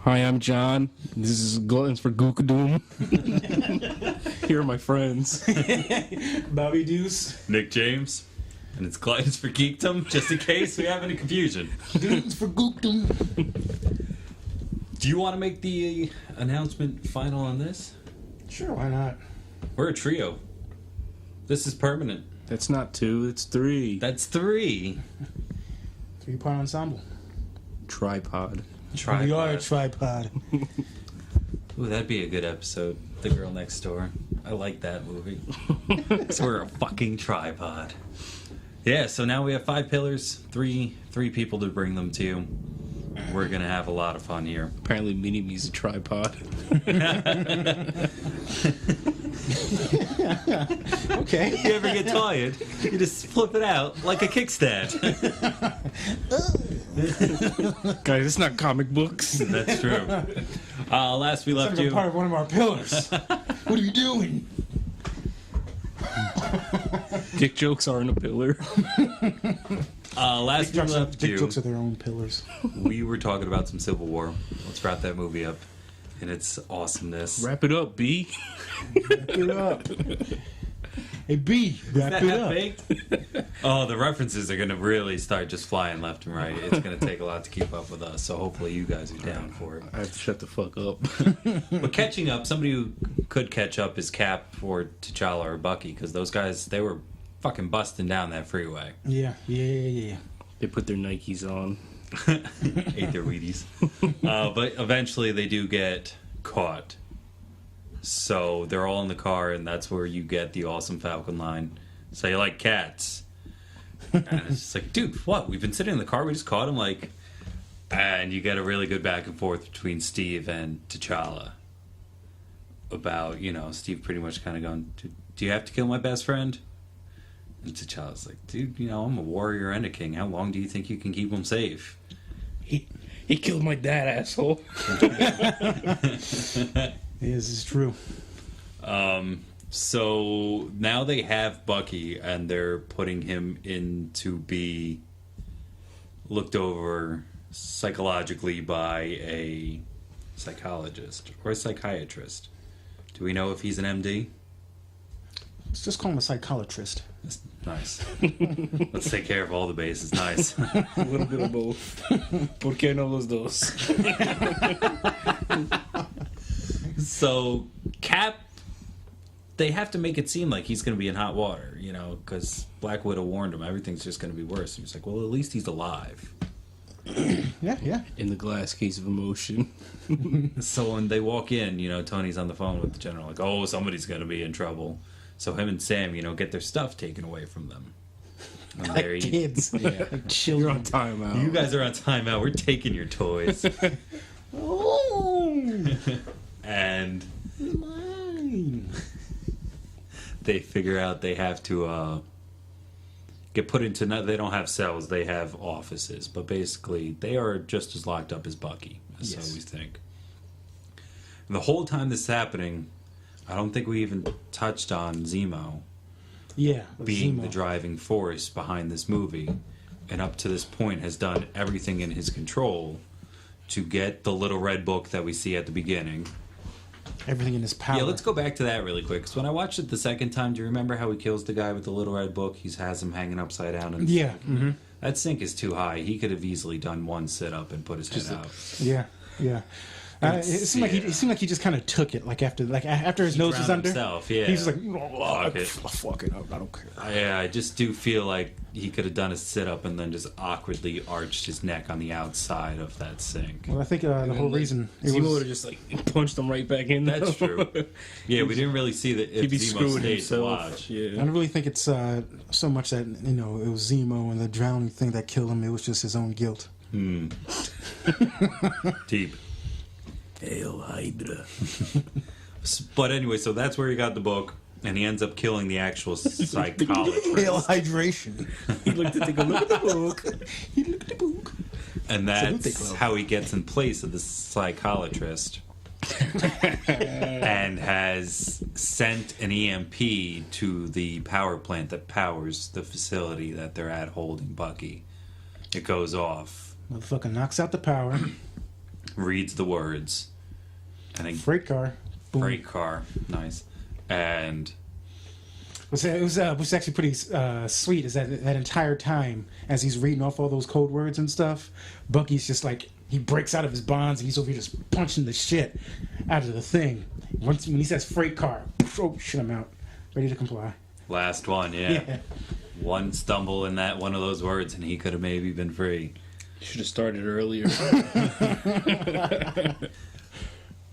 Hi, I'm John. This is Gluttons for Geekdom. Here are my friends. Bobby Deuce. Nick James. And it's Gluttons for Geekdom, just in case we have any confusion. Gluttons for Geekdom. Do you want to make the announcement final on this? Sure, why not? We're a trio. This is permanent. That's not two, it's three. That's three. 3-part ensemble. Tripod. Tripod. We are a tripod. Ooh, that'd be a good episode. The Girl Next Door. I like that movie. So we're a fucking tripod. Yeah, so now we have 5 pillars, three people to bring them to. We're gonna have a lot of fun here. Apparently, Mini-Me's a tripod. Okay. If you ever get tired, you just flip it out like a kickstand. Guys, it's not comic books. That's true. Last we left It's like you. a part of one of our pillars. What are you doing? Dick jokes aren't a pillar. Last we left Dick you, jokes are their own pillars. we were talking about some Civil War. Let's wrap that movie up and its awesomeness. Wrap it up, B. Wrap it up. Hey, B, wrap it up. Oh, the references are going to really start just flying left and right. It's going to take a lot to keep up with us, so hopefully you guys are down for it. I have to shut the fuck up. But catching up, somebody who could catch up is Cap or T'Challa or Bucky, because those guys, they were fucking busting down that freeway. Yeah. They put their Nikes on. Ate their Wheaties. But eventually they do get caught. So they're all in the car, and that's where you get the awesome Falcon line. So you like cats. And it's just like, dude, what? We've been sitting in the car, we just caught him, like... And you get a really good back and forth between Steve and T'Challa. About, Steve pretty much kind of going, do you have to kill my best friend? And T'Challa's like, dude, I'm a warrior and a king. How long do you think you can keep him safe? He killed my dad, asshole. This is true. So now they have Bucky, and they're putting him in to be looked over psychologically by a psychologist or a psychiatrist. Do we know if he's an MD? Let's just call him a psychologist. That's nice. Let's take care of all the bases. Nice. A little bit of both. ¿Por qué no los dos? So Cap, they have to make it seem like he's going to be in hot water, because Black Widow warned him everything's just going to be worse. He's like, well, at least he's alive. Yeah. In the glass case of emotion. So when they walk in, Tony's on the phone with the general, like, oh, somebody's going to be in trouble. So him and Sam, get their stuff taken away from them. And Like kids. Yeah. Like children. You're on timeout. You guys are on timeout. We're taking your toys. Oh, And mine. they figure out they have to get put into... They don't have cells. They have offices. But basically, they are just as locked up as Bucky. So Yes. we think. And the whole time this is happening, I don't think we even touched on Zemo Yeah. being Zemo. the driving force behind this movie, and up to this point has done everything in his control to get the little red book that we see at the beginning. Everything in his power. Yeah, let's go back to that really quick. Because when I watched it the second time, do you remember how he kills the guy with the little red book? He has him hanging upside down. And Yeah. Mm-hmm. that sink is too high. He could have easily done one sit up and put his head out. Yeah. It seemed like he just kind of took it, after his nose was drowned under. himself, yeah. He's just like, Fuck it. fuck it, I don't care. Yeah, I just do feel like he could have done a sit-up and then just awkwardly arched his neck on the outside of that sink. Well, I think the whole reason it Zemo would was have just punched him right back in. That's true. Yeah, we didn't really see that if He'd be Zemo screwing stayed to himself. watch. I Yeah. don't really think it's so much that it was Zemo and the drowning thing that killed him. It was just his own guilt. Deep. Hail Hydra. But anyway, so that's where he got the book, and he ends up killing the actual psychologist. Hail hydration. He looked at the look at the book. He looked at the book. And that's how he gets in place of the psychiatrist. And has sent an EMP to the power plant that powers the facility that they're at holding Bucky. It goes off. Motherfucker knocks out the power. reads the words, and a Freight car. Boom. freight car, nice, and It was actually pretty sweet. Is that entire time as he's reading off all those code words and stuff, Bucky's just like he breaks out of his bonds and he's over here just punching the shit out of the thing. When he says freight car, oh shit, I'm out, ready to comply. last one, yeah. One stumble in that one of those words, and he could have maybe been free. Should have started earlier.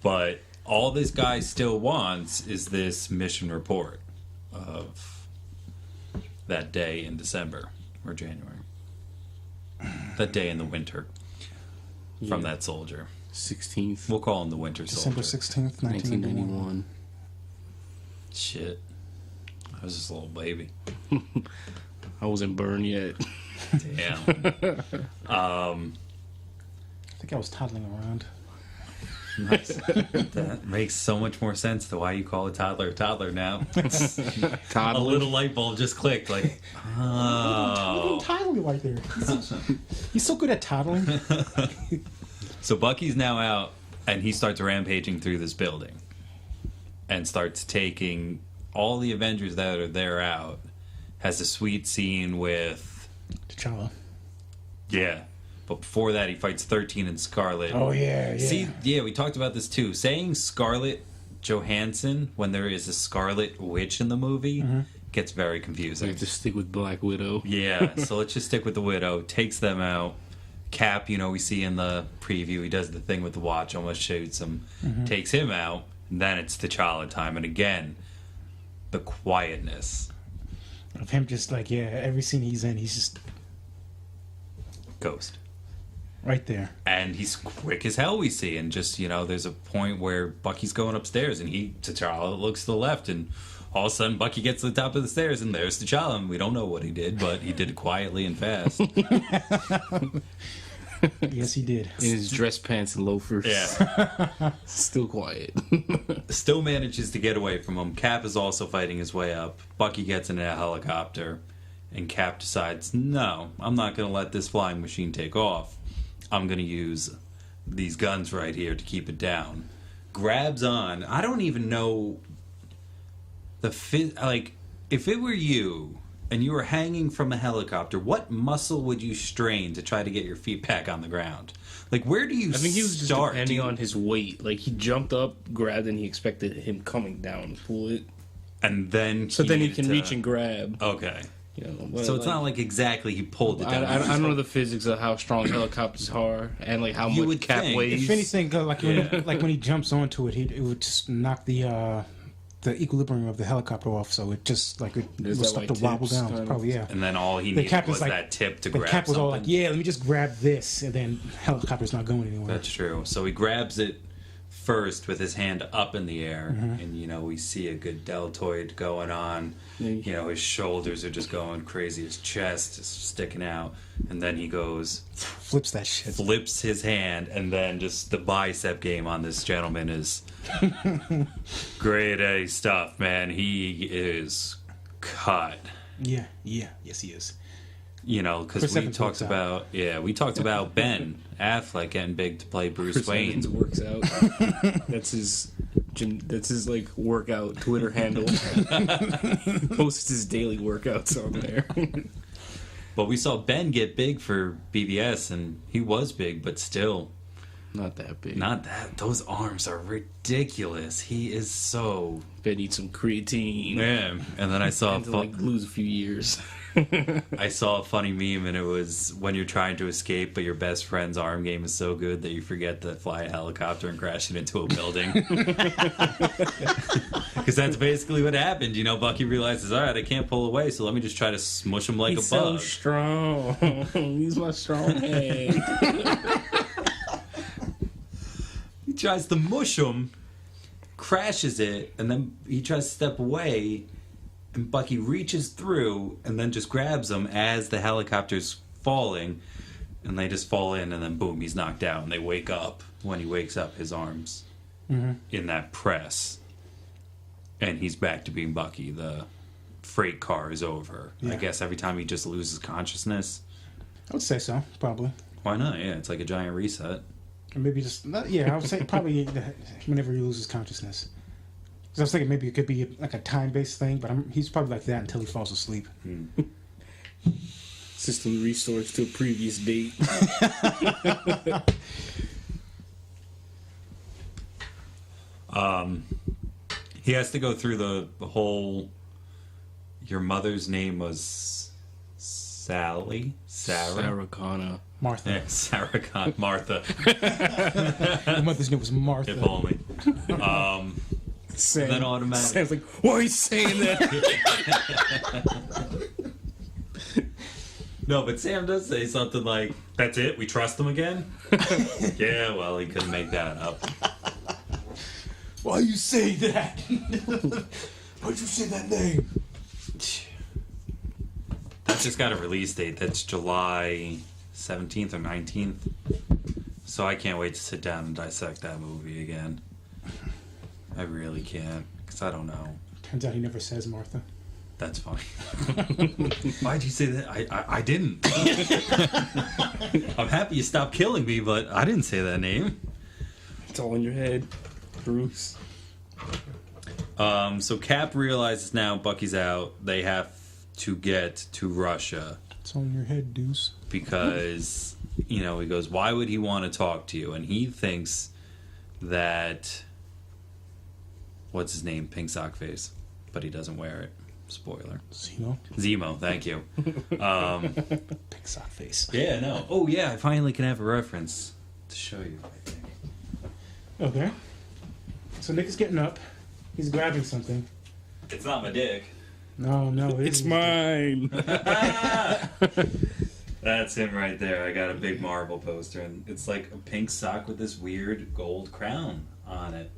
But all this guy still wants is this mission report of that day in December or January. That day in the winter from that soldier. 16th, We'll call him the winter soldier. December 16th, 1991. 1991. Shit. I was just a little baby. I wasn't burned yet. Damn. I think I was toddling around. Nice. That makes so much more sense to why you call a toddler now. A Toddler. little light bulb just clicked, like, Look at oh. him toddling right there. He's so good at toddling. So Bucky's now out, and he starts rampaging through this building. And starts taking all the Avengers that are there out. Has a sweet scene with... T'Challa. Yeah. But before that, he fights 13 and Scarlet. Oh, yeah. See, yeah, we talked about this too. Saying Scarlett Johansson when there is a Scarlet Witch in the movie gets very We confusing. have to stick with Black Widow. Yeah, so let's just stick with the Widow. Takes them out. Cap, we see in the preview, he does the thing with the watch, almost shoots him. Takes him out. And then it's T'Challa time. And again, the quietness. Of him just like, every scene he's in, he's just Ghost. right there. And he's quick as hell, we see. And just, there's a point where Bucky's going upstairs and T'Challa looks to the left and all of a sudden Bucky gets to the top of the stairs and there's T'Challa. And we don't know what he did, but he did it quietly and fast. Yes, he did. In his dress pants and loafers. Yeah. Still quiet. Still manages to get away from him. Cap is also fighting his way up. Bucky gets in a helicopter. And Cap decides, no, I'm not going to let this flying machine take off. I'm going to use these guns right here to keep it down. Grabs on. I don't even know if it were you and you were hanging from a helicopter, what muscle would you strain to try to get your feet back on the ground? Like, where do you start? I think he was just depending on his weight. Like, he jumped up, grabbed, and he expected him coming down to pull it. And then So then he needed can reach and grab. Okay. But So it's not like exactly he pulled it down. I don't know the physics of how strong helicopters are and like how You much would Cap think. weighs. If anything, when he jumps onto it, it would just knock the equilibrium of the helicopter off, so it just it There's will that, start like, to wobble tips, down. kind of. Probably, yeah. And then all he The needed cap was is like- that tip to The grab Cap was something. all like, let me just grab this, and then helicopter's not going anywhere. That's true. So he grabs it first with his hand up in the air, Mm-hmm. and we see a good deltoid going on. His shoulders are just going crazy, his chest is sticking out, and then he goes, Flips that shit. flips his hand, and then just the bicep game on this gentleman is grade A stuff, man. He is cut. Yeah. Yes, he is. Because Chris we Evans talked works about Ben Affleck getting big to play Bruce Chris Wayne. Evans works out. That's his like workout Twitter handle. Posts his daily workouts on there. But we saw Ben get big for BBS, and he was big, but still Not that big. not that. Those arms are ridiculous. He is so Bet eat some creatine. man. And then I saw And to like lose a few years. I saw a funny meme, and it was when you're trying to escape, but your best friend's arm game is so good that you forget to fly a helicopter and crash it into a building. Because that's basically what happened. Bucky realizes, all right, I can't pull away, so let me just try to smush him like He's a bug. so strong. He's my strong hand. He tries to mush him, crashes it, and then he tries to step away, and Bucky reaches through and then just grabs him as the helicopter's falling, and they just fall in, and then boom, he's knocked out, and they wake up. When he wakes up, his arms in that press, and he's back to being Bucky. The freight car is over. Yeah. I guess every time he just loses consciousness. I would say so, probably. Why not? Yeah, it's like a giant reset. Or maybe just yeah. I would say probably whenever he loses consciousness. Because I was thinking maybe it could be like a time-based thing, but he's probably like that until he falls asleep. System restores to a previous date. He has to go through the whole. Your mother's name was Sally? Sarah Connor. Martha. Yeah, Sarah Connor. Martha. My mother's name was Martha. If only. Sam, then automatic. Sam's like, why are you saying that? No, but Sam does say something like, "That's it? We trust him again?" Yeah, well, he couldn't make that up. Why you say that? Why'd you say that name? That's just got a release date. That's July 17th or 19th. So I can't wait to sit down and dissect that movie again. I really can't, because I don't know. Turns out he never says Martha. That's funny. Why'd you say that? I didn't. I'm happy you stopped killing me, but I didn't say that name. It's all in your head, Bruce. So Cap realizes now Bucky's out. They have to get to Russia. It's all in your head, Deuce. Because, he goes, why would he want to talk to you? And he thinks that, what's his name? Pink Sock Face. But he doesn't wear it. Spoiler. Zemo, thank you. Pink sock face. Yeah, no. Oh, yeah, I finally can have a reference to show you, I think. Okay. So Nick is getting up. He's grabbing something. It's not my dick. No, It's mine. That's him right there. I got a big Marvel poster, and it's like a pink sock with this weird gold crown on it.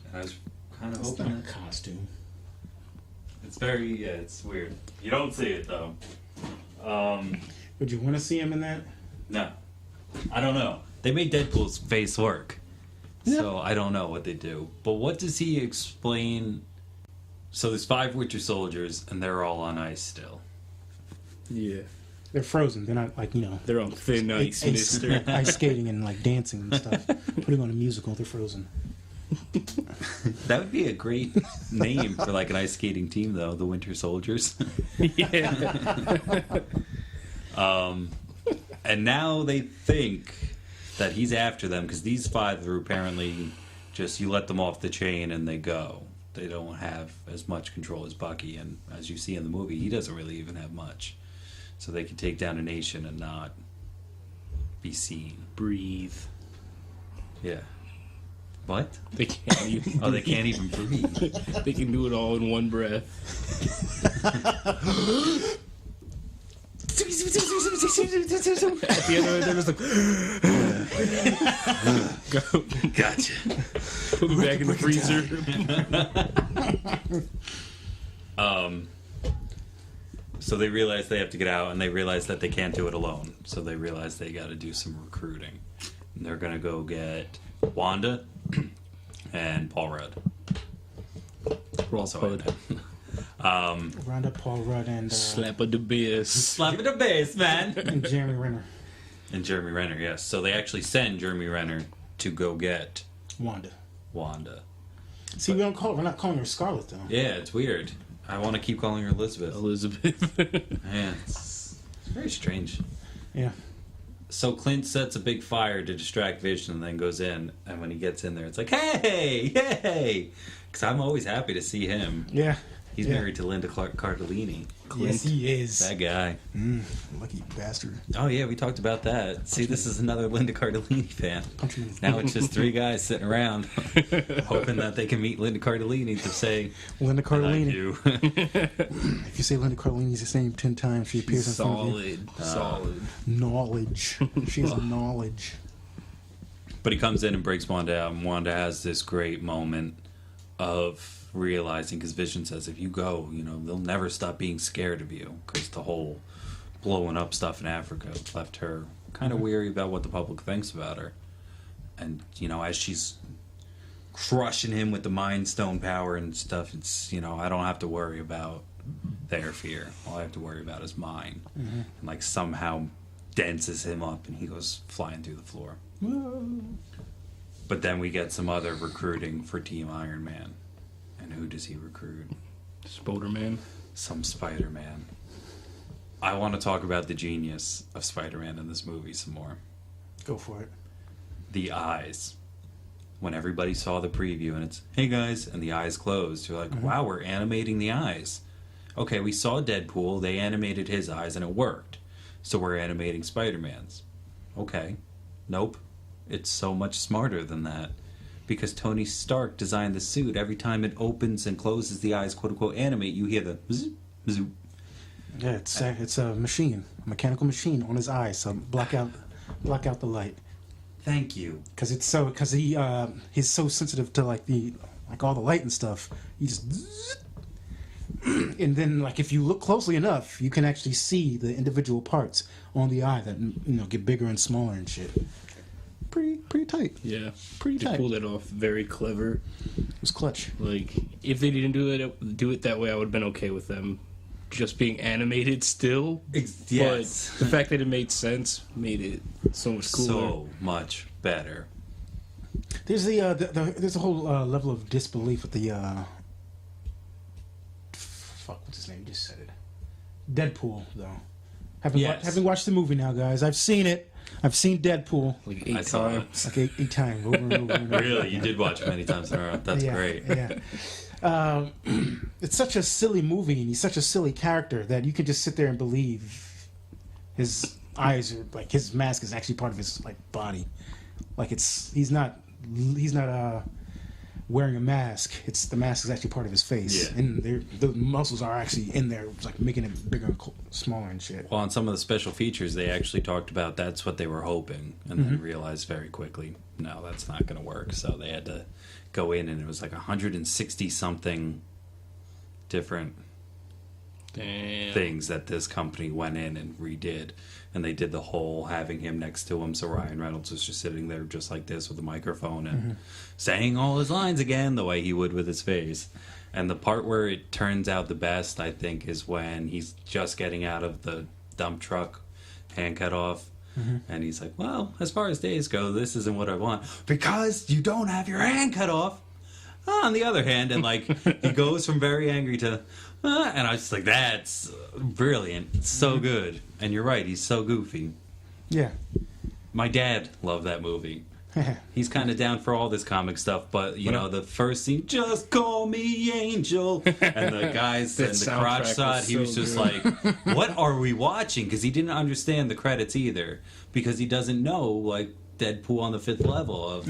And I was kind of It's hoping not a costume. it's it's weird. You don't see it though. Would you want to see him in that? No, I don't know. They made Deadpool's face work, so I don't know what they do. But what does he explain? So there's 5 Winter Soldiers, and they're all on ice still. Yeah. They're frozen. They're not like, They're on thin ice, mister. ice skating and like dancing and stuff. Putting on a musical, they're frozen. That would be a great name for like an ice skating team, though. The Winter Soldiers. Yeah. And now they think that he's after them because these 5 are apparently just you let them off the chain and they go. They don't have as much control as Bucky, and as you see in the movie, he doesn't really even have much. So they can take down a nation and not be seen. Breathe. Yeah. What? They can't even. Oh, they can't even breathe. They can do it all in one breath. At the end of it, they're just like, go. Gotcha. Put me back in the freezer. So they realize they have to get out, and they realize that they can't do it alone. So they realize they got to do some recruiting. And they're going to go get Wanda and Paul Rudd. Also in it. Rhonda, Paul Rudd, and Slap of the bass. Slap in the bass, man. and Jeremy Renner. And Jeremy Renner, yes. So they actually send Jeremy Renner to go get Wanda. See, we're not calling her Scarlet though. Yeah, it's weird. I want to keep calling her Elizabeth. Man, it's very strange. Yeah. So Clint sets a big fire to distract Vision and then goes in. And when he gets in there, it's like, hey, yay! Because I'm always happy to see him. Yeah. He's married to Linda Cardellini. Yes, he is. That guy. Lucky bastard. Oh, yeah, we talked about that. See, this is another Linda Cardellini fan. Now it's just 3 guys sitting around hoping that they can meet Linda Cardellini to say, Linda Cardellini. I do. If you say Linda Cardellini's name 10 times, she appears in front of you. Solid. Knowledge. She has knowledge. But he comes in and breaks Wanda out, and Wanda has this great moment of realizing, because Vision says, if you go, they'll never stop being scared of you, because the whole blowing up stuff in Africa left her kind of weary about what the public thinks about her. And, as she's crushing him with the Mind Stone power and stuff, it's, I don't have to worry about their fear. All I have to worry about is mine. And, somehow denses him up, and he goes flying through the floor. But then we get some other recruiting for Team Iron Man. And who does he recruit? Spider-Man. Some Spider-Man. I want to talk about the genius of Spider-Man in this movie some more. Go for it. The eyes. When everybody saw the preview and it's, hey guys, and the eyes closed, you're like, wow, we're animating the eyes. Okay, we saw Deadpool, they animated his eyes and it worked. So we're animating Spider-Man's. Okay. Nope. It's so much smarter than that. Because Tony Stark designed the suit. Every time it opens and closes the eyes, quote unquote, animate, you hear the bzz, bzz. Yeah, it's a machine, a mechanical machine on his eyes, so block out the light. Thank you. Because he's so sensitive to all the light and stuff. He just and then if you look closely enough, you can actually see the individual parts on the eye that get bigger and smaller and shit. Pretty tight. Yeah. Pretty They tight. pulled it off very clever. It was clutch. Like, if they didn't do it that way, I would have been okay with them just being animated still. Yes. But the fact that it made sense made it so much cooler. So much better. There's there's a whole level of disbelief with the what's his name? You just said it. Deadpool, though. Haven't watched the movie now, guys. I've seen it. I've seen Deadpool Like I 8 saw times. like eight times over and over and over. Really? You did watch it many times in a row. That's Yeah, great. Yeah. It's such a silly movie, and he's such a silly character that you can just sit there and believe his eyes are his mask is actually part of his body. He's not wearing a mask. It's the mask is actually part of his face, Yeah. and the muscles are actually in there, making it bigger and smaller and shit. Well, on some of the special features, they actually talked about that's what they were hoping, and then realized very quickly, no, that's not going to work. So they had to go in, and it was 160-something different Damn. things that this company went in and redid. And they did the whole having him next to him, so Ryan Reynolds was just sitting there just like this with a microphone and saying all his lines again the way he would with his face. And the part where it turns out the best, I think, is when he's just getting out of the dump truck, hand cut off, and he's like, well, as far as days go, this isn't what I want. Because you don't have your hand cut off! On the other hand, and he goes from very angry to, and I was just like, that's brilliant. It's so good. And you're right, he's so goofy. Yeah. My dad loved that movie. He's kind of down for all this comic stuff, but the first scene, just call me Angel, and the guys That and the crotch soundtrack shot, was he was so just good. like, what are we watching? Because he didn't understand the credits either, because he doesn't know Deadpool on the fifth level of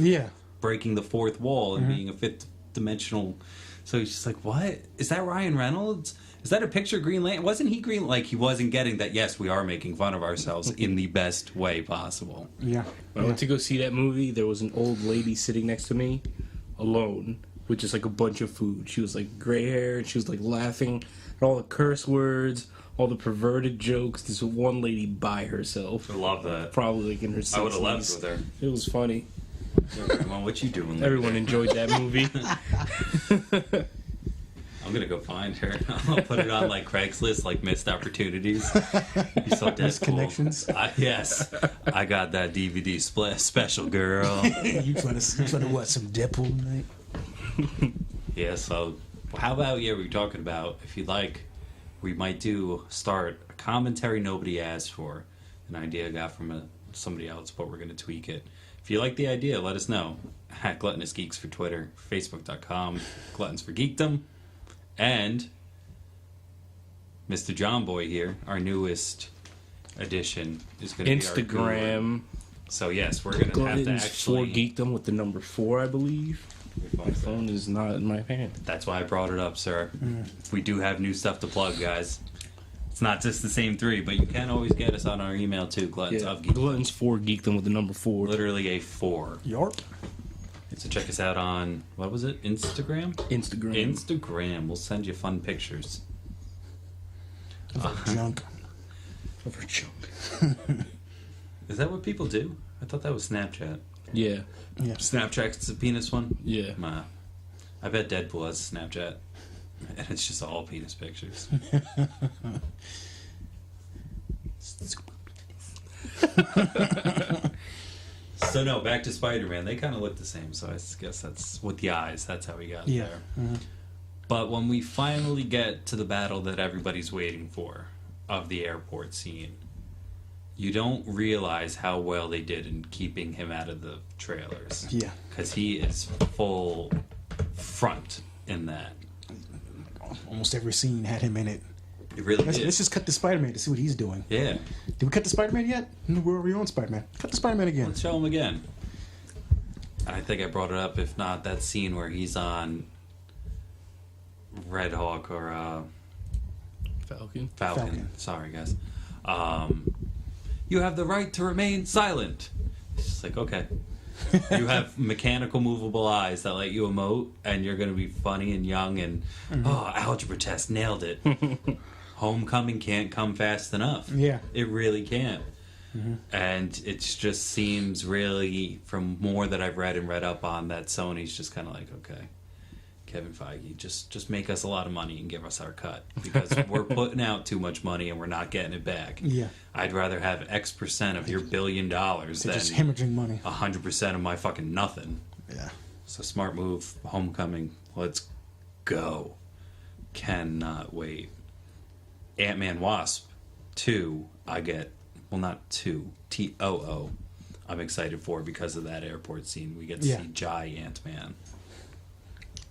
breaking the fourth wall and being a fifth dimensional. So he's just like, what? Is that Ryan Reynolds? Is that a picture of Green Lantern? Wasn't he Green? He wasn't getting that, yes, we are making fun of ourselves in the best way possible. Yeah. When I went to go see that movie, there was an old lady sitting next to me, alone, with just a bunch of food. She was gray hair, and she was laughing at all the curse words, all the perverted jokes. This one lady by herself. I love that. Probably in her 60s. I would have left with her. It was funny. Well, what you doing? Everyone enjoyed that movie. I'm gonna go find her. I'll put it on Craigslist, missed opportunities. You saw Missed Deadpool. connections. Yes, I got that DVD special, girl. you trying to watch some Deadpool tonight? Yeah. So, how about we were talking about if you'd like, we might start a commentary nobody asked for, an idea I got from somebody else, but we're gonna tweak it. If you like the idea, let us know. At Gluttonous Geeks for Twitter, Facebook.com, Gluttons for Geekdom. And Mr. John Boy here, our newest addition, is going to be our guru. Instagram. So yes, we're going to have to Gluttons for actually. Geekdom with the number 4, I believe. My phone is not in my hand. That's why I brought it up, sir. We do have new stuff to plug, guys. It's not just the same 3, but you can always get us on our email too, Gluttons of Geekdom. Gluttons for Geekdom with the number 4. Literally a 4. Yarp. So check us out on, what was it, Instagram? Instagram. Instagram. We'll send you fun pictures. Junk. Over junk. Is that what people do? I thought that was Snapchat. Yeah. Yeah. Snapchat's the penis one? Yeah. Nah. I bet Deadpool has a Snapchat. And it's just all penis pictures. So no, back to Spider-Man. They kind of look the same, so I guess that's with the eyes. That's how we got there. But when we finally get to the battle that everybody's waiting for, of the airport scene, you don't realize how well they did in keeping him out of the trailers. Yeah. Because he is full front in that. Almost every scene had him in it. It really Let's is. just cut to Spider-Man to see what he's doing. Yeah. Did we cut to Spider-Man yet? No, we're already on Spider-Man. Cut to Spider-Man again. Let's show him again. I think I brought it up. If not, that scene where he's on Red Hawk or Falcon. Sorry, guys. You have the right to remain silent. It's just like, okay. You have mechanical movable eyes that let you emote, and you're going to be funny and young and, oh, algebra test, nailed it. Homecoming can't come fast enough. Yeah. It really can't. And it just seems really, from more that I've read and read up on, that Sony's just kind of like, okay, Kevin Feige, just make us a lot of money and give us our cut, because we're putting out too much money and we're not getting it back. Yeah. I'd rather have X% of your $1 billion than Just hemorrhaging money. 100% of my fucking nothing. Yeah. So smart move. Homecoming. Let's go. Cannot wait. Ant-Man Wasp 2. I get, well, not 2. TOO. I'm excited for because of that airport scene. We get to see Giant Man.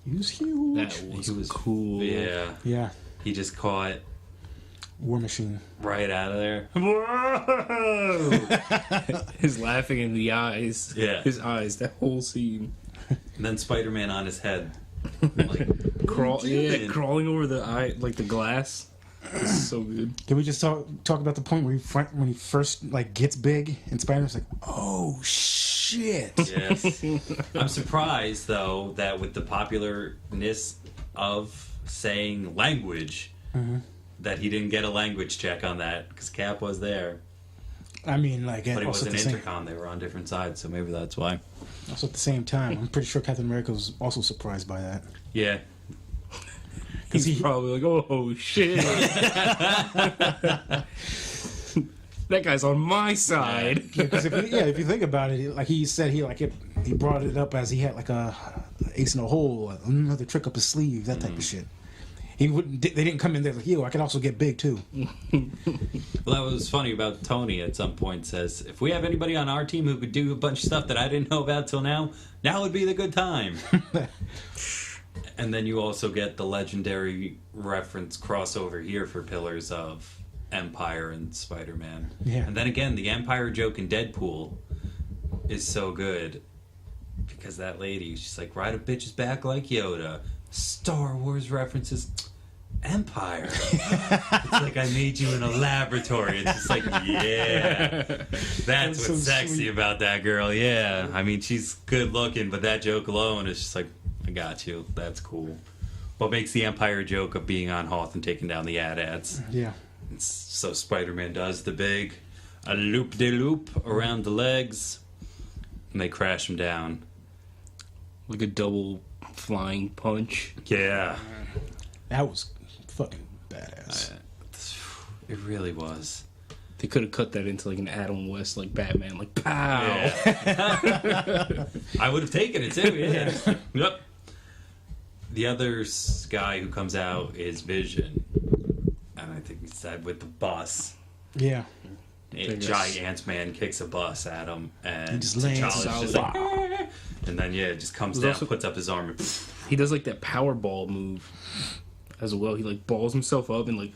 He was huge. That was cool. Yeah. Yeah. He just caught War Machine. right out of there. Whoa! His laughing in the eyes. Yeah. His eyes. That whole scene. And then Spider-Man on his head. Like, crawling over the eye, like the glass. It's so good. Can we just talk about the point where when he first like gets big and Spider-Man's like, oh shit. Yes. I'm surprised, though, that with the popularness of saying language, that he didn't get a language check on that, because Cap was there. I mean, like, But he also was at an the intercom. They were on different sides, so maybe that's why. Also at the same time, I'm pretty sure Captain America was also surprised by that. Yeah. He's probably like, oh shit. That guy's on my side. Because if you think about it, like he said, he brought it up as he had like a ace in a hole, another trick up his sleeve, that type of shit. They didn't come in there like, yo, I can also get big too. Well, that was funny about Tony at some point says, if we have anybody on our team who could do a bunch of stuff that I didn't know about till now would be the good time. And then you also get the legendary reference crossover here for Pillars of Empire and Spider-Man. Yeah. And then again, the Empire joke in Deadpool is so good, because that lady, she's like, ride a bitch's back like Yoda. Star Wars references. Empire. It's like I made you in a laboratory. It's just like, yeah. That's what's so sexy sweet. about that girl. Yeah. I mean, she's good looking, but that joke alone is just like, I got you. That's cool. What makes the Empire joke of being on Hoth and taking down the AT-ATs? Yeah. So Spider-Man does the big a loop-de-loop around the legs, and they crash him down. Like a double flying punch. Yeah. That was fucking badass. It really was. They could have cut that into like an Adam West, like Batman, like pow. Yeah. I would have taken it too. Yeah. Yep. The other guy who comes out is Vision, and I think he said with the bus. Yeah. Giant Ant-Man kicks a bus at him, and He just lands T'Challa's just like, and then it just comes down, puts up his arm, and He does like that Powerball move as well. He like balls himself up and like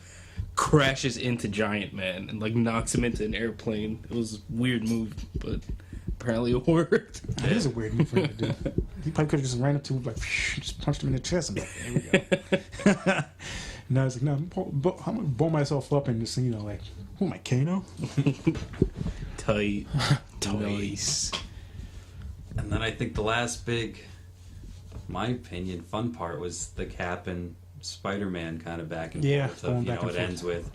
crashes into Giant Man and like knocks him into an airplane. It was a weird move, but apparently it worked. That is a weird move for him to do. He probably could have just ran up to him, like, just punched him in the chest and like, there we go. Now he's like, no, I'm gonna blow myself up and just, like, who am I, Kano? Tight. Nice. And then I think the last big, my opinion, fun part was the Cap and Spider-Man kind of back and forth. Of, back and it forth. ends with,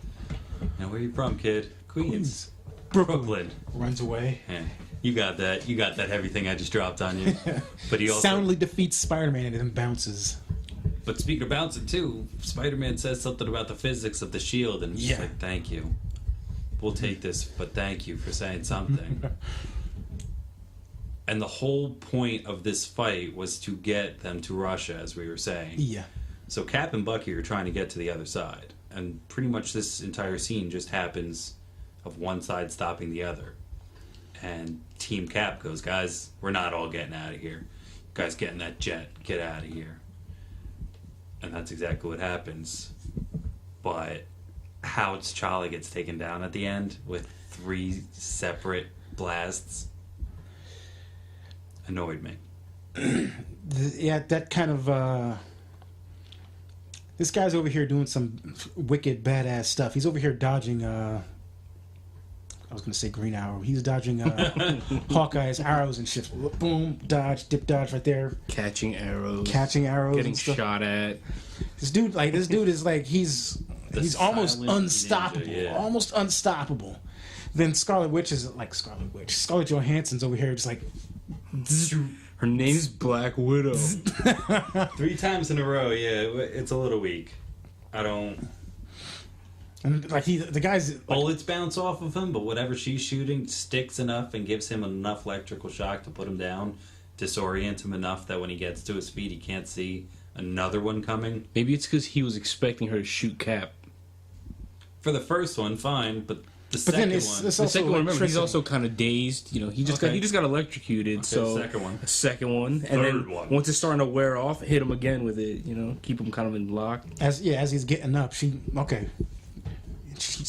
where you from, kid? Queens. Brooklyn. Runs away. Yeah. You got that. You got that heavy thing I just dropped on you. But he also Soundly defeats Spider-Man and then bounces. But speaking of bouncing too, Spider-Man says something about the physics of the shield, and it's like, thank you. We'll take this, but thank you for saying something. And the whole point of this fight was to get them to Russia, as we were saying. Yeah. So Cap and Bucky are trying to get to the other side. And pretty much this entire scene just happens of one side stopping the other. And Team Cap goes, guys, we're not all getting out of here. You guys get in that jet. Get out of here. And that's exactly what happens. But how T'Challa gets taken down at the end with 3 separate blasts annoyed me. Yeah, that kind of this guy's over here doing some wicked badass stuff. He's over here dodging I was gonna say Green Arrow. He's dodging Hawkeye's arrows and shit. Boom, dodge, dip, dodge right there. Catching arrows. Getting and shot at. This dude is like he's almost silent unstoppable. ninja, yeah. Almost unstoppable. Then Scarlet Witch is like Scarlet Witch. Scarlett Johansson's over here just like Her name's Black Widow. 3 times in a row, yeah. It's a little weak. I don't... and like the guy's like, Bullets bounce off of him, but whatever she's shooting sticks enough and gives him enough electrical shock to put him down, disorient him enough that when he gets to his feet, he can't see another one coming. Maybe it's because he was expecting her to shoot Cap. For the first one, fine, but the But then second it's one... The second one, remember, he's electricity. also kind of dazed. You know, he just Okay. got electrocuted. Okay, so second one. a second one, and Third then one. once it's starting to wear off, hit him again with it. You know, keep him kind of in lock. as he's getting up, she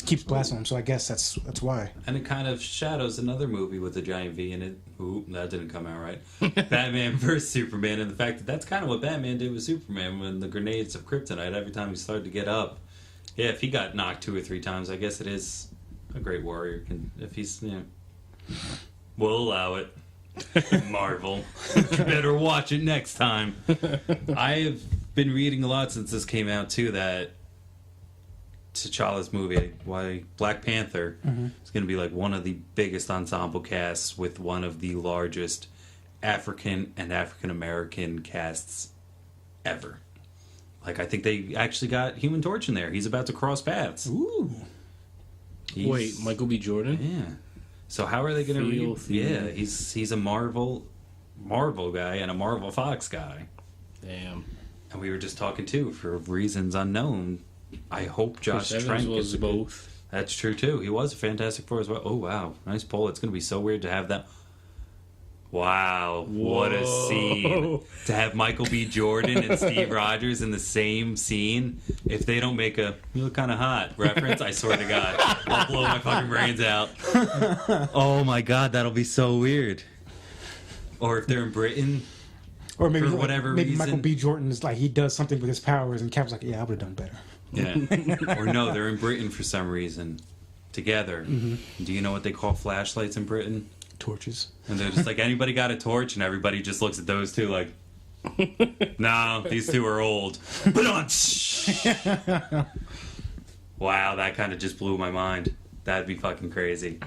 keeps blasting him. So I guess that's why. And it kind of shadows another movie with a giant V in it. Ooh, that didn't come out right. Batman vs. Superman, and the fact that that's kind of what Batman did with Superman when the grenades of kryptonite, every time he started to get up. Yeah, if he got knocked 2 or 3 times, I guess it is a great warrior. If he's, we'll allow it. Marvel. You better watch it next time. I have been reading a lot since this came out, too, that T'Challa's movie, why Black Panther, is going to be like one of the biggest ensemble casts with one of the largest African and African American casts ever. Like, I think they actually got Human Torch in there. He's about to cross paths. Ooh. Wait, Michael B. Jordan? Yeah. So how are they going to? Yeah, he's a Marvel guy and a Marvel Fox guy. Damn. And we were just talking too, for reasons unknown. I hope Josh Chris Trank Evans was is a good- both. That's true too. He was a Fantastic Four as well. Oh wow, nice pull. It's going to be so weird to have that. Wow, what a scene to have Michael B. Jordan and Steve Rogers in the same scene. If they don't make a "you look kind of hot" reference, I swear to God, I'll blow my fucking brains out. Oh my God, that'll be so weird. Or if they're in Britain. Or maybe For whatever maybe reason. Michael B. Jordan is like he does something with his powers, and Cap's like, yeah, I would have done better. Yeah. Or no, they're in Britain for some reason. Together. Mm-hmm. Do you know what they call flashlights in Britain? Torches. And they're just like, anybody got a torch? And everybody just looks at those two like, no, these two are old. Wow, that kind of just blew my mind. That'd be fucking crazy.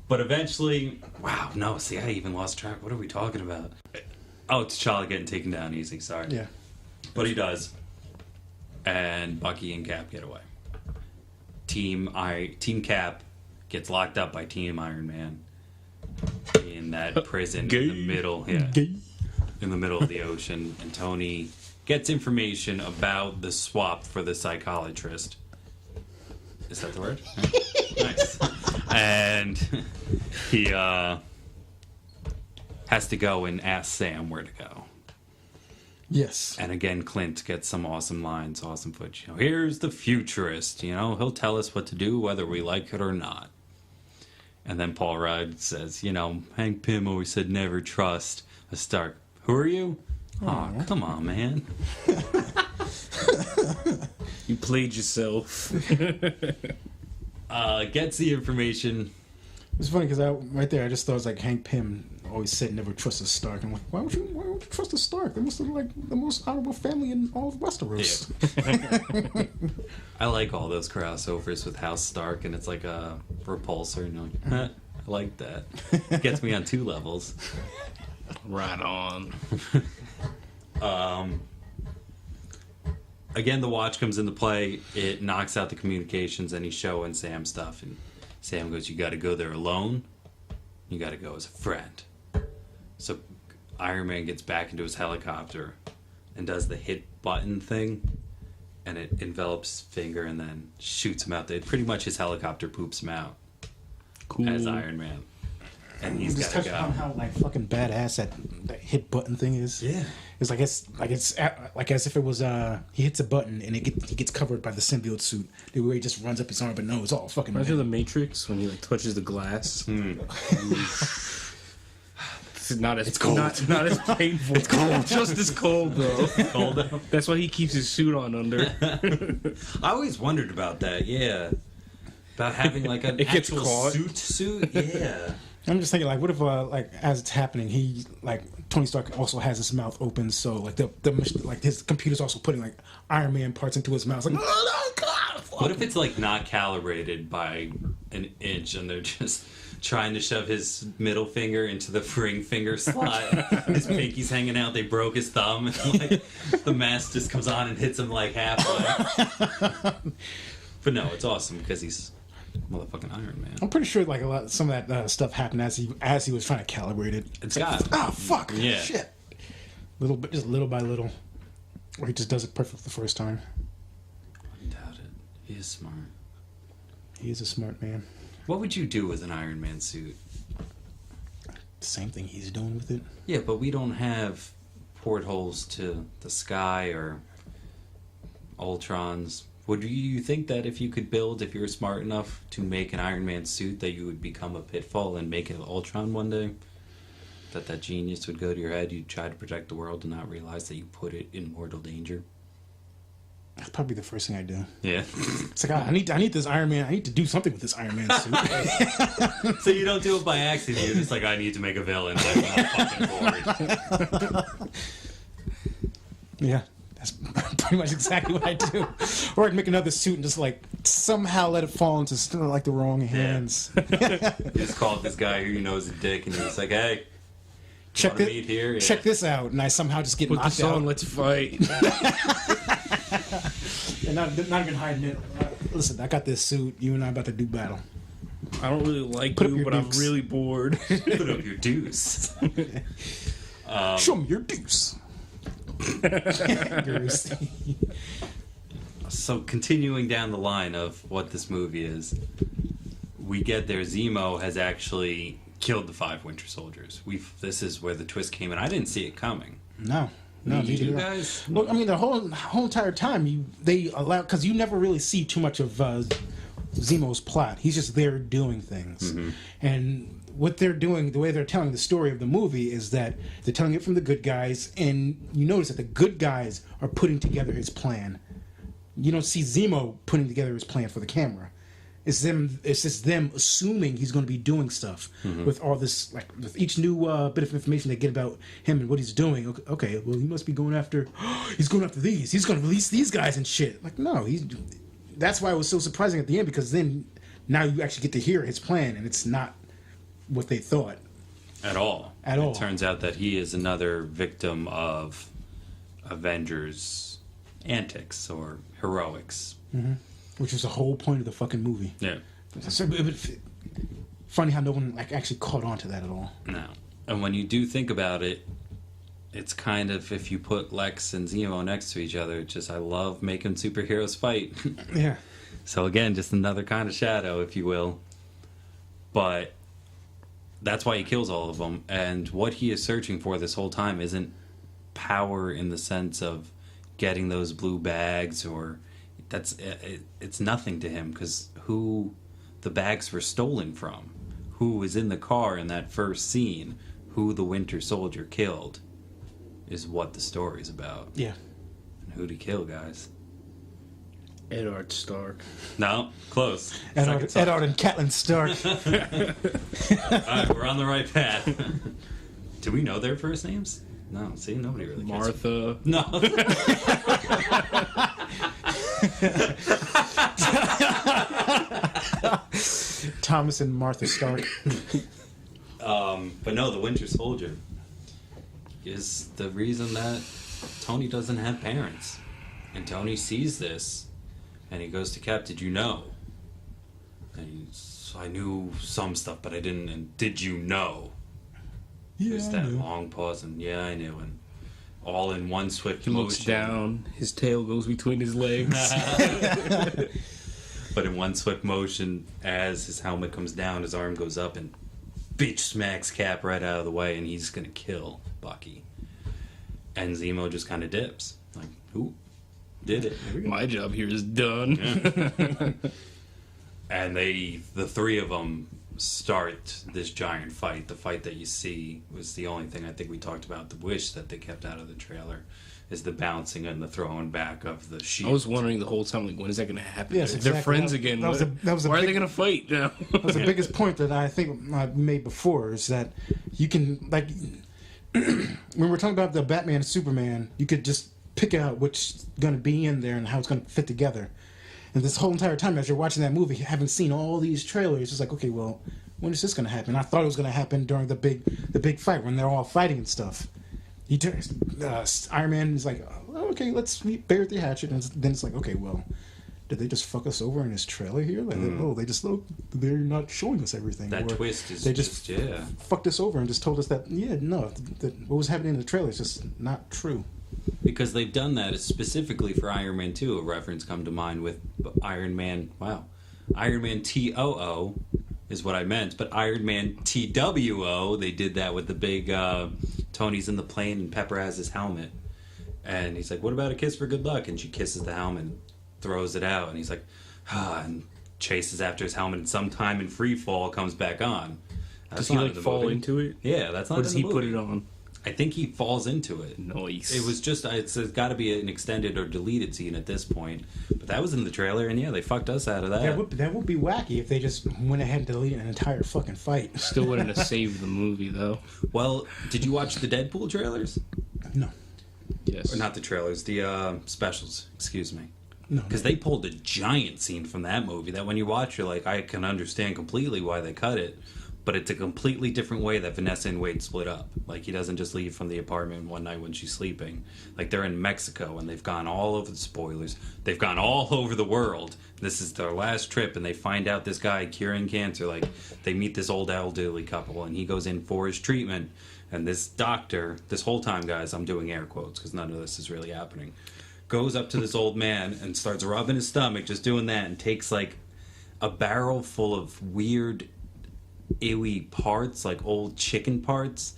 But eventually, wow, no, see, I even lost track. What are we talking about? Oh, T'Challa getting taken down easy, sorry. Yeah. But he does. And Bucky and Cap get away. Team Cap gets locked up by Team Iron Man in that prison in the middle, in the middle of the ocean. And Tony gets information about the swap for the psychiatrist. Is that the word? Nice. And he has to go and ask Sam where to go. Yes. And again, Clint gets some awesome lines, awesome footage. You know, here's the futurist. You know, he'll tell us what to do, whether we like it or not. And then Paul Rudd says, you know, Hank Pym always said never trust a Stark. Who are you? Oh, come on, man. You played yourself. Gets the information. It's funny because right there I just thought it was like Hank Pym always said never trust a Stark. I'm like, why would you trust a Stark? They must have like the most honorable family in all of Westeros. Yeah. I like all those crossovers with House Stark, and it's like a repulsor. And you're like, I like that. Gets me on 2 levels. Right on. Again, the watch comes into play. It knocks out the communications, and he's showing Sam stuff. And Sam goes, you got to go there alone. You got to go as a friend. So Iron Man gets back into his helicopter and does the hit button thing, and it envelops his finger and then shoots him out there. Pretty much his helicopter poops him out as Iron Man. And he's Just got to touch on go. how like fucking badass that hit button thing is. Yeah. It's like as if it was he hits a button and he gets covered by the symbiote suit. The way he just runs up his arm, but no, it's all fucking. Imagine the Matrix when he like touches the glass. It's not as cold. Not as painful. It's cold. Just as cold though. Cold. That's why he keeps his suit on under. I always wondered about that. Yeah. About having like an It gets actual caught. suit. Yeah. I'm just thinking, like, what if, like, as it's happening, Tony Stark also has his mouth open, so like like his computer's also putting like Iron Man parts into his mouth. It's like, oh God! What if it's like not calibrated by an inch, and they're just trying to shove his middle finger into the ring finger slot? His pinky's hanging out. They broke his thumb, and like the mask just comes on and hits him like halfway. But no, it's awesome because he's motherfucking Iron Man. I'm pretty sure like some of that stuff happened as he was trying to calibrate it. It's got Oh fuck! Yeah. Shit. Little bit, just little by little, or he just does it perfect the first time. I doubt it. He is smart. He is a smart man. What would you do with an Iron Man suit? Same thing he's doing with it. Yeah, but we don't have portholes to the sky or Ultrons. Would you think that if you were smart enough to make an Iron Man suit, that you would become a Pitfall and make an Ultron one day? That genius would go to your head, you'd try to protect the world and not realize that you put it in mortal danger? That's probably the first thing I do. Yeah. It's like, I need this Iron Man. I need to do something with this Iron Man suit. So you don't do it by accident, you're just like, I need to make a villain. I'm not fucking bored. Yeah. That's pretty much exactly what I do. Or I'd make another suit and just like somehow let it fall into like the wrong hands. You just call up this guy who you know is a dick, and he's like, hey, Check wanna meet here? Yeah. Check this out, and I somehow just get Put knocked this on, out. let's fight. And not even hiding it. Listen, I got this suit. You and I about to do battle. I don't really like Put up you, your but I'm dukes. really bored. Put up your deuce. Show me your deuce. So continuing down the line of what this movie is, we get there. Zemo has actually killed the 5 Winter Soldiers. This is where the twist came in. I didn't see it coming. No, Did neither you did I. guys? Well, I mean, the whole entire time they allow, because you never really see too much of Zemo's plot. He's just there doing things, and what they're doing, the way they're telling the story of the movie, is that they're telling it from the good guys, and you notice that the good guys are putting together his plan. You don't see Zemo putting together his plan for the camera. It's them. It's just them assuming he's going to be doing stuff with all this, like with each new bit of information they get about him and what he's doing. Okay, well he must be going after. He's going after these. He's going to release these guys and shit. Like no, he's. That's why it was so surprising at the end, because then now you actually get to hear his plan, and it's not what they thought. At all. At all. It turns out that he is another victim of Avengers' antics or heroics. Which was the whole point of the fucking movie. Yeah. So, funny how no one like actually caught on to that at all. No. And when you do think about it, it's kind of, if you put Lex and Zemo next to each other, it's just, I love making superheroes fight. Yeah. So again, just another kind of shadow, if you will. But that's why he kills all of them. And what he is searching for this whole time isn't power in the sense of getting those blue bags, or it's nothing to him, because who the bags were stolen from, who was in the car in that first scene, who the Winter Soldier killed, is what the story's about. Yeah. And who'd he kill, guys? Edward Stark. No, close. Edward and Catelyn Stark. All right, we're on the right path. Do we know their first names? No, see, nobody really cares. Martha. No. Thomas and Martha Stark. But no, the Winter Soldier is the reason that Tony doesn't have parents. And Tony sees this, and he goes to Cap, did you know? And I knew some stuff, but I didn't, and did you know? There's that I knew. long pause, and yeah, I knew, and all in one swift He motion. looks down. His tail goes between his legs. But in one swift motion, as his helmet comes down, his arm goes up and bitch smacks Cap right out of the way, and he's gonna kill Bucky. And Zemo just kind of dips, like, "Ooh, did it." My job here is done. And the three of them start this giant fight. The fight that you see was the only thing I think we talked about. The wish that they kept out of the trailer is the bouncing and the throwing back of the shield. I was wondering the whole time, like, when is that going to happen? Yes, They're exactly. friends That- again. that was a- that was a Why are big- they going to fight now? That was the biggest point that I think I made before, is that you can, like, when we're talking about the Batman and Superman, you could just pick out what's going to be in there and how it's going to fit together. And this whole entire time, as you're watching that movie, you haven't seen all these trailers. It's like, okay, well, when is this going to happen? I thought it was going to happen during the big fight when they're all fighting and stuff. He turns, Iron Man is like, oh, okay, let's bury the hatchet, and then it's like, okay, well, did they just fuck us over in this trailer here? Like, oh, they're not showing us everything. That Or twist is they just yeah. fucked us over and just told us that, yeah, no, what was happening in the trailer is just not true. Because they've done that specifically for Iron Man 2. A reference come to mind with Iron Man. Wow. Iron Man TOO is what I meant. But Iron Man TWO, they did that with the big Tony's in the plane and Pepper has his helmet. And he's like, what about a kiss for good luck? And she kisses the helmet and throws it out. And he's like, and chases after his helmet. And sometime in free fall comes back on. That's Does he, not like, in the fall movie. into it? Yeah, that's not Or does in he the put movie. it on? I think he falls into it. Nice. It was just, it's got to be an extended or deleted scene at this point. But that was in the trailer, and yeah, they fucked us out of that. That would be wacky if they just went ahead and deleted an entire fucking fight. Still wouldn't have saved the movie, though. Well, did you watch the Deadpool trailers? No. Yes. Or not the trailers, the specials, excuse me. No. Because they pulled a giant scene from that movie that when you watch, you're like, I can understand completely why they cut it. But it's a completely different way that Vanessa and Wade split up. Like, he doesn't just leave from the apartment one night when she's sleeping. Like, they're in Mexico, and they've gone all over the spoilers. They've gone all over the world. This is their last trip, and they find out this guy curing cancer. Like, they meet this old elderly couple, and he goes in for his treatment. And this doctor, this whole time, guys, I'm doing air quotes because none of this is really happening, goes up to this old man and starts rubbing his stomach, just doing that, and takes, like, a barrel full of weird ewy parts, like old chicken parts,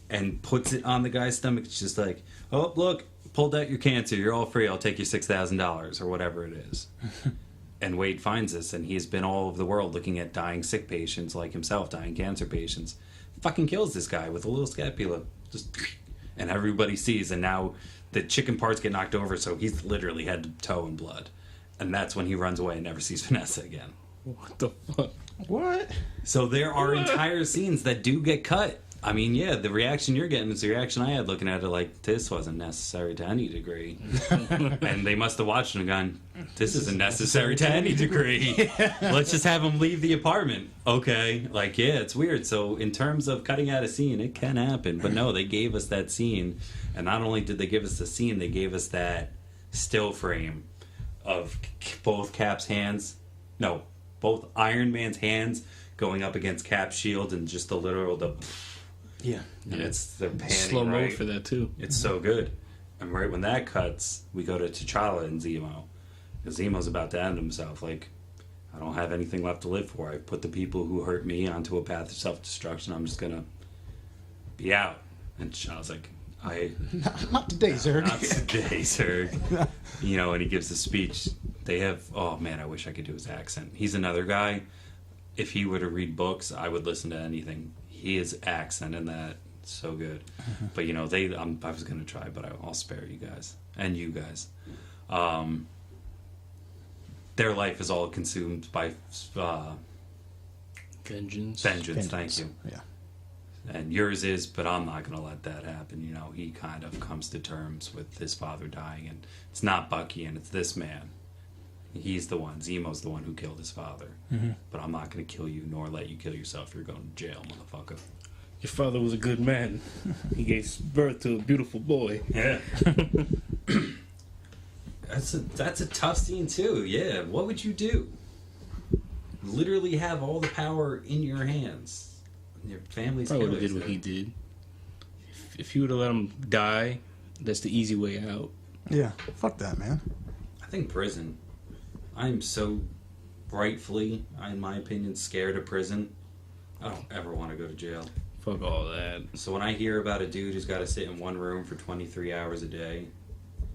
and puts it on the guy's stomach. It's just like, oh, look, pulled out your cancer, you're all free, I'll take your $6,000 or whatever it is. And Wade finds this, and he's been all over the world looking at dying sick patients like himself, dying cancer patients. Fucking kills this guy with a little scapula, just, and everybody sees, and now the chicken parts get knocked over, so he's literally head to toe in blood. And that's when he runs away and never sees Vanessa again. What the fuck? What? So there are entire scenes that do get cut. I mean, yeah, the reaction you're getting is the reaction I had looking at it, like, this wasn't necessary to any degree. And they must have watched it and gone, this isn't necessary to any degree. Let's just have them leave the apartment. Okay. Like, yeah, it's weird. So in terms of cutting out a scene, it can happen. But no, they gave us that scene. And not only did they give us the scene, they gave us that still frame of both Cap's hands. No, both Iron Man's hands going up against Cap's shield, and just the literal Yeah. and it's the panning, Slow mo right? for that, too. It's so good. And right when that cuts, we go to T'Challa and Zemo. Because Zemo's about to end himself. Like, I don't have anything left to live for. I've put the people who hurt me onto a path of self-destruction. I'm just gonna be out. And T'Challa's like, Not today, Zerg. not today, sir. You know, and he gives the speech. They have, oh man, I wish I could do his accent. He's another guy. If he were to read books, I would listen to anything. His accent in that, so good. But you know, I was gonna try, but I'll spare you guys and you guys. Their life is all consumed by Vengeance. vengeance. Thank you. Yeah. And yours is, but I'm not going to let that happen. You know, he kind of comes to terms with his father dying, and it's not Bucky, and it's this man. He's the one. Zemo's the one who killed his father. But I'm not going to kill you, nor let you kill yourself. You're going to jail, motherfucker. Your father was a good man. He gave birth to a beautiful boy. Yeah. That's a tough scene too. Yeah. What would you do? Literally have all the power in your hands. Your family's Probably would killers. have did what he did. If you would have let him die, that's the easy way out. Yeah, fuck that, man. I think prison. I'm so rightfully, in my opinion, scared of prison. I don't ever want to go to jail. Fuck all that. So when I hear about a dude who's got to sit in one room for 23 hours a day,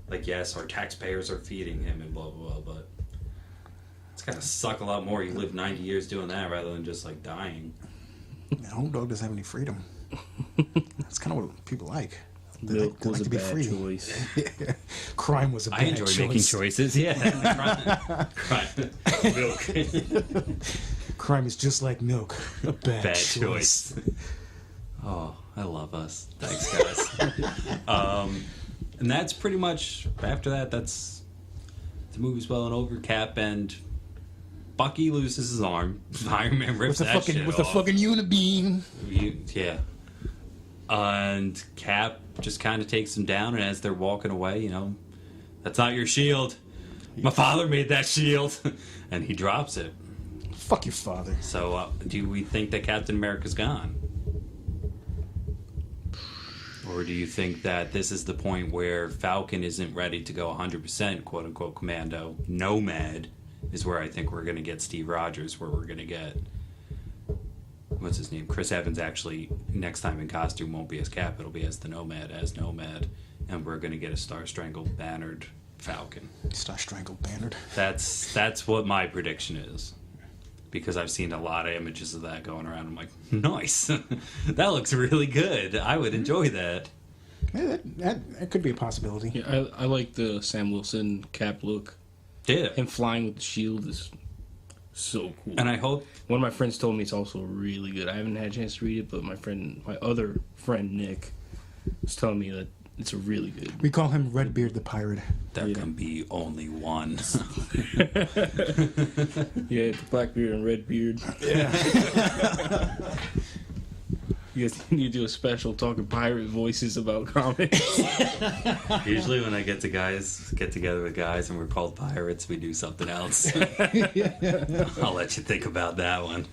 like, yes, our taxpayers are feeding him and blah, blah, blah, but it's got to suck a lot more. You live 90 years doing that rather than just, like, dying. Yeah, Home Dog doesn't have any freedom. That's kind of what people like. Milk They was like a to be bad free. choice. Crime was a bad I enjoy choice. making choices, yeah. Milk. Crime is just like milk. A bad, choice. Oh, I love us. Thanks, guys. And that's pretty much, after that, that's the movie's well and over. Cap and Bucky loses his arm. Iron Man rips that shit With off. the fucking unibeam. Yeah. And Cap just kind of takes him down, and as they're walking away, that's not your shield. My father made that shield. And he drops it. Fuck your father. So, do we think that Captain America's gone? Or do you think that this is the point where Falcon isn't ready to go 100% quote-unquote commando? Nomad is where I think we're going to get Steve Rogers, where we're going to get... What's his name? Chris Evans actually, next time in costume, won't be as Cap. It'll be as the Nomad, and we're going to get a Star-Strangled, bannered Falcon. Star-Strangled, bannered. That's what my prediction is. Because I've seen a lot of images of that going around. I'm like, nice. That looks really good. I would enjoy that. Yeah, that could be a possibility. Yeah, I like the Sam Wilson Cap look. Yeah. Him flying with the shield is so cool. And I hope... One of my friends told me it's also really good. I haven't had a chance to read it, but my other friend, Nick, was telling me that it's a really good. We call him Redbeard the Pirate. There can be only one. Yeah, the Blackbeard and Redbeard. Yeah. You guys need to do a special talking pirate voices about comics. Usually when I get together with guys and we're called pirates, we do something else. I'll let you think about that one.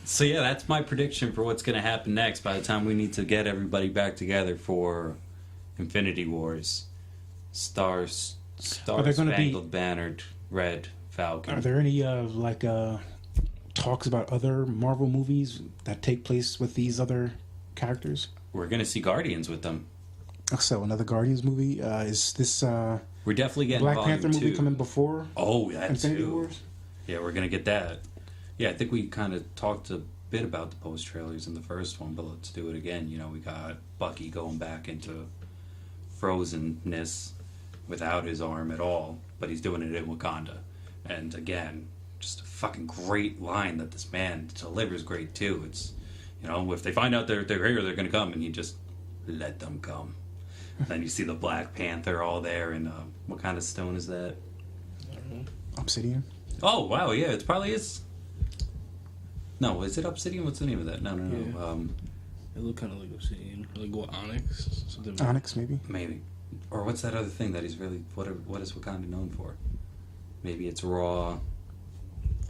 So yeah, that's my prediction for what's going to happen next by the time we need to get everybody back together for Infinity Wars. Star Spangled Bannered Red Falcon. Are there any talks about other Marvel movies that take place with these other characters? We're going to see Guardians with them. So another Guardians movie. Is this We're definitely getting Black Volume Panther movie 2. coming before Oh, that Infinity too. Wars? Yeah, we're going to get that. Yeah, I think we kind of talked a bit about the post-trailers in the first one, but let's do it again. We got Bucky going back into frozenness without his arm at all, but he's doing it in Wakanda. And again, just a fucking great line that this man delivers great too. It's, if they find out they're here, they're going to come, and you just let them come. Then you see the Black Panther all there, and what kind of stone is that? Obsidian. Oh, wow, yeah, it probably is. No, is it obsidian? What's the name of that? No. It looked kind of like obsidian, like what, onyx, something. Onyx, maybe. Maybe. Or what's that other thing that he's really... What is Wakanda known for? Maybe it's raw...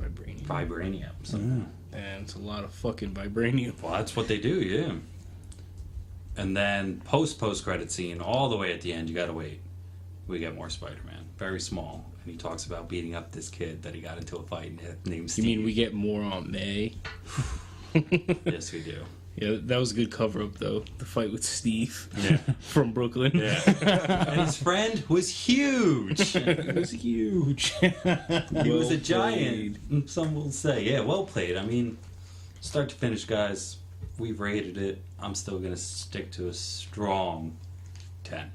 Vibranium. Vibranium. So. Mm. And it's a lot of fucking vibranium. Well, that's what they do, yeah. And then post-credit scene, all the way at the end, you gotta wait. We get more Spider-Man. Very small. And he talks about beating up this kid that he got into a fight named Steve. You mean we get more Aunt May? Yes, we do. Yeah, that was a good cover-up, though. The fight with Steve. Yeah. From Brooklyn. Yeah. And his friend was huge. It was huge. He was a giant, some will say. Yeah, well played. I mean, start to finish, guys, we've rated it. I'm still going to stick to a strong 10.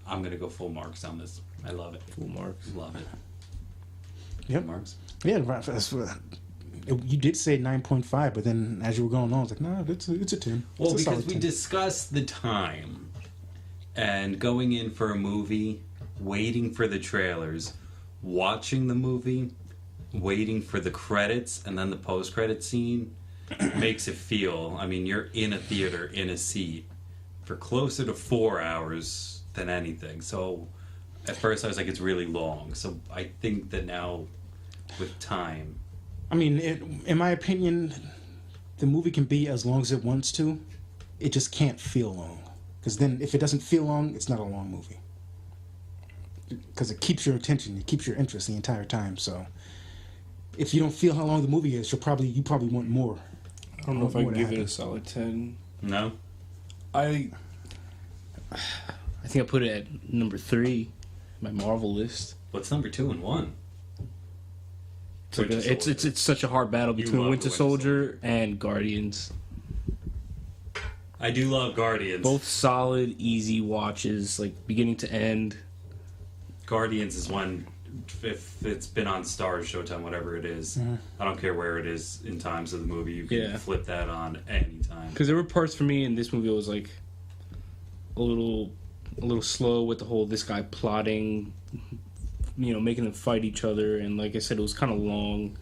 I'm going to go full marks on this. I love it. Full marks. Love it. Yep. Full marks? Yeah, you did say 9.5, but then as you were going on, I was like, no, it's a 10. Well, It's a because solid we 10. discussed the time and going in for a movie, waiting for the trailers, watching the movie, waiting for the credits, and then the post-credit scene makes it feel, I mean, you're in a theater, in a seat, for closer to 4 hours than anything. So at first I was like, it's really long. So I think that now with time... I mean, in my opinion, the movie can be as long as it wants to. It just can't feel long. Because then, if it doesn't feel long, it's not a long movie. Because it keeps your attention, it keeps your interest the entire time. So, if you don't feel how long the movie is, you probably want more. I don't know if I can give it a solid 10. No? I think I put it at number 3, my Marvel list. What's number 2 and 1? It's such a hard battle between Winter Soldier and Guardians. I do love Guardians. Both solid, easy watches, like beginning to end. Guardians is one, if it's been on Stars, Showtime, whatever it is, I don't care where it is in times of the movie, you can flip that on anytime. Because there were parts for me in this movie that was like a little slow with the whole this guy plotting, making them fight each other, and like I said, it was kind of long.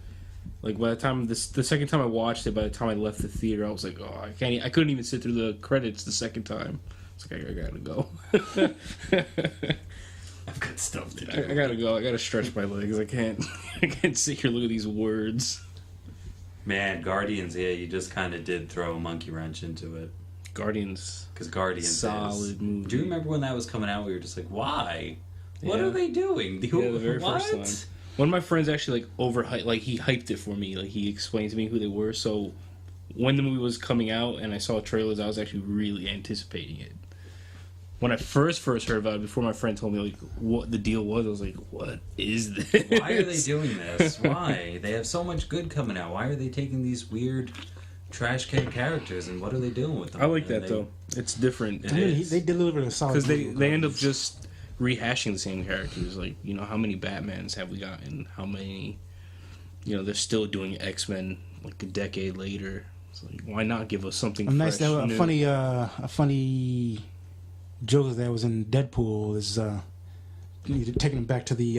Like by the time the second time I watched it, by the time I left the theater, I was like, oh, I couldn't even sit through the credits the second time. It's like I gotta go. I've got stuff to do. I gotta go. I gotta stretch my legs. I can't sit here and look at these words. Man, Guardians, yeah, you just kind of did throw a monkey wrench into it. Guardians. Because Guardians solid movie. Do you remember when that was coming out? We were just like, why? What are they doing? The very first time. One of my friends actually he hyped it for me. Like he explained to me who they were. So when the movie was coming out and I saw trailers, I was actually really anticipating it. When I first heard about it, before my friend told me like what the deal was, I was like, "What is this? Why are they doing this? Why? They have so much good coming out. Why are they taking these weird trash can characters and what are they doing with them?" I like that though. It's different. They delivered a solid because they end up just rehashing the same characters. Like how many Batmans have we gotten? How many? They're still doing X-Men like a decade later. It's like why not give us something nice? Fresh, A funny joke that was in Deadpool is taking him back to the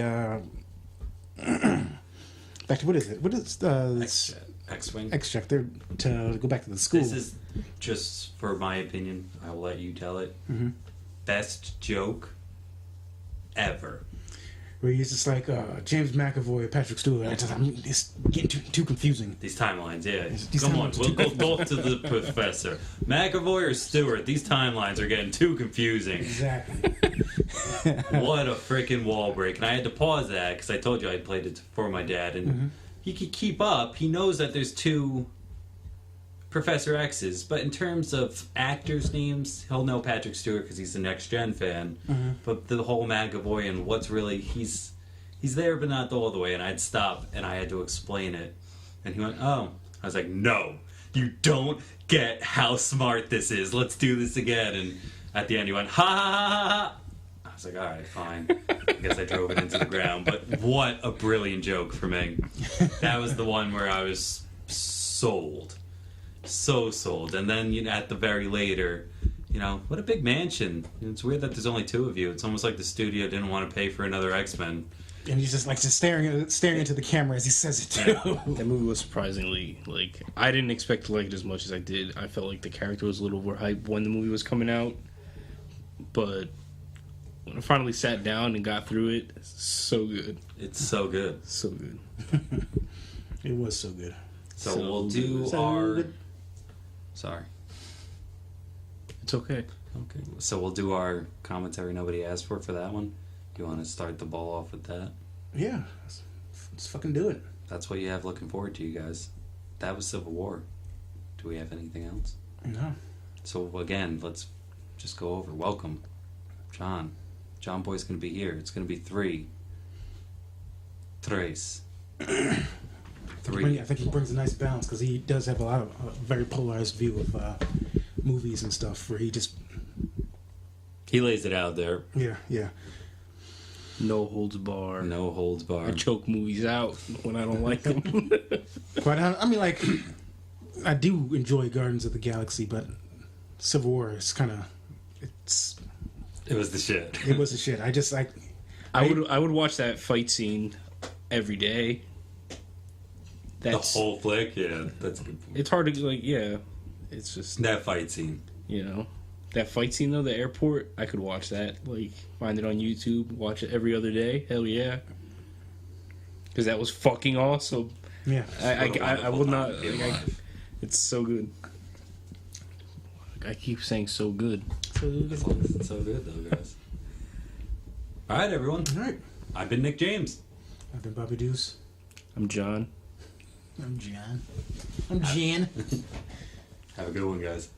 back to what is it? What is X-Wing? X-Check. They're to go back to the school. This is just for my opinion. I will let you tell it. Mm-hmm. Best joke ever. Where he's just like James McAvoy, Patrick Stewart. It's getting too confusing. These timelines, yeah. These Come timelines on, we'll go talk to the professor. McAvoy or Stewart? These timelines are getting too confusing. Exactly. What a freaking wall break! And I had to pause that because I told you I played it for my dad, and he could keep up. He knows that there's 2 Professor X's, but in terms of actors' names, he'll know Patrick Stewart because he's a Next Gen fan. But the whole McAvoy and what's really he's there, but not all the way. And I'd stop and I had to explain it, and he went, "Oh," I was like, "No, you don't get how smart this is. Let's do this again." And at the end, he went, "Ha ha ha ha ha." I was like, "All right, fine." I guess I drove it into the ground. But what a brilliant joke for me. That was the one where I was sold. So sold. And then at the very later, what a big mansion. It's weird that there's only 2 of you. It's almost like the studio didn't want to pay for another X-Men. And he's just staring into the camera as he says it too. That movie was surprisingly I didn't expect to like it as much as I did. I felt like the character was a little overhyped when the movie was coming out, but when I finally sat down and got through it, it's so good. It's so good. So good. It was so good. So we'll do our... Sorry. It's okay. Okay. So we'll do our commentary nobody asked for that one. You want to start the ball off with that? Yeah. Let's fucking do it. That's what you have looking forward to, you guys. That was Civil War. Do we have anything else? No. So again, let's just go over. Welcome, John. John Boy's going to be here. It's going to be 3. Tres. 3. I think he brings a nice balance because he does have a very polarized view of movies and stuff where he lays it out there. Yeah. No holds bar. No holds bar. I choke movies out when I don't like them. I do enjoy Guardians of the Galaxy, but Civil War is It was the shit. It was the shit. I would watch that fight scene every day. The whole flick, yeah, that's a good point. It's hard to it's just that fight scene. That fight scene though, the airport. I could watch that. Find it on YouTube, watch it every other day. Hell yeah, because that was fucking awesome. Yeah, I will not. It's so good. I keep saying so good. As long as it's so good, though, guys. All right, everyone. All right. I've been Nick James. I've been Bobby Deuce. I'm John. I'm Jan. I'm Jan. Have a good one, guys.